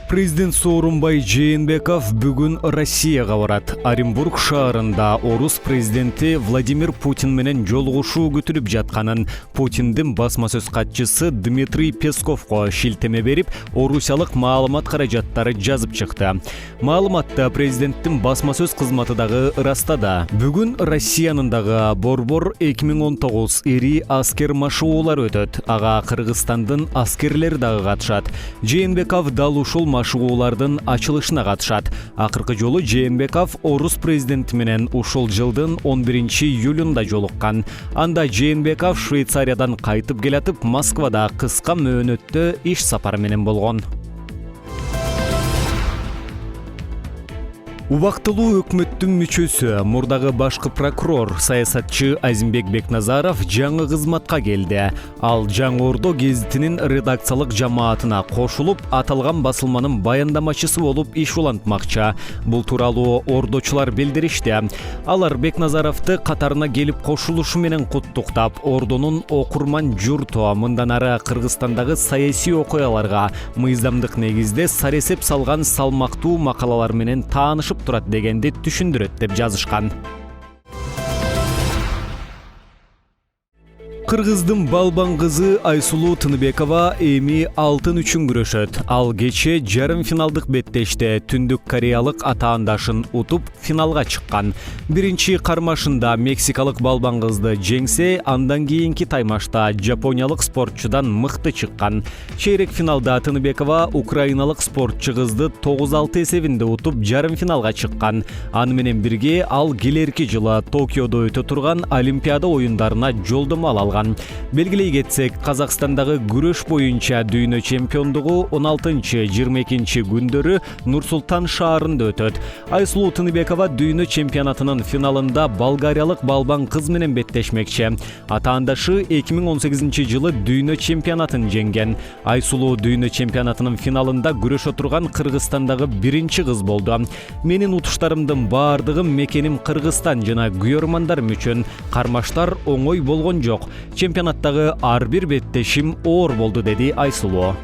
Президент Сооронбай Жээнбеков бүгүн Россияга барат. Оренбург шаарында орус президенти Владимир Путин менен жолугушуу күтүлүп жатканын Путиндин басма сөз катчысы Дмитрий Песковго шилтеме берип, орусиялык маалымат каражаттары жазып чыкты. Маалыматта президенттин басма сөз кызматы дагы ырастады. Бүгүн Россиянын дагы Борбор 2019 ири аскер машыгуулар өтөт. Ага Кыргызстандын аскерлери дагы катышат. Жээнбеков дал ушул машыгуулардын ачылышына катышат. Акыркы жолу Жээнбеков орус президенти менен ушул жылдын 11-июлунда жолуккан. Анда Жээнбеков Швейцариядан кайтып келатып, Москвада кыска мөөнөттө иш сапары менен болгон. Убактылуу өкмөттүн мүчөсү, мурдагы башкы прокурор, саясатчы Азимбек Бекназаров жаңы кызматка келди. Ал Жаңы Ордо гезитинин редакциялык жамаатына кошулуп, аталган басылманын баяндамачысы болуп иш улантмакчы. Бул тууралуу ордочулар билдиришти. Алар Бекназаровду катарына келип кошулушу менен куттуктап, Ордонун окурман журту мындан ары Кыргызстандагы саясий окуяларга мыйзамдык негизде саресеп салган салмактуу макалалар менен таанышып турат дегенди түшүндүрөт деп жазышкан. Кыргыздын балбан кызы Айсулуу Тыныбекова эми алтын үчүн күрөшөт. Ал кече жарым финалдык беттеште Түндүк Кореялык атаандашын утуп финалга чыккан. Биринчи кармашында мексикалык балбан кызды жеңсе, андан кийинки таймашта жапониялык спортчудан мыкты чыккан. Чейрек финалда Тыныбекова украиналык спортчу кызды 9-6 эсебинде утуп жарым финалга чыккан. Аны менен бирге ал келерки жылы Токиодо өтө турган Олимпиада оюндарына жолдомо ала алган. Белгилей кетсек, Казакстандагы күрөш боюнча дүйнө чемпиондугу 16-22 күндөрү Нур-Султан шаарында өтөт. Айсулуу Тыныбекова дүйнө чемпионатынын финалында болгариялык балбан кыз менен беттешмекчи. Атаандашы 2018 жылы дүйнө чемпионатын жеңген. Айсулуу дүйнө чемпионатынын финалында күрөшө турган Кыргызстандагы биринчи кыз болду. Менин утуштарымдын баардыгы мекеним Кыргызстан жана күйөрмандарым үчүн. Кармаштар оңой болгон жок. Чемпионаттагы ар бир беттешим оор болду, деди Айсулуу.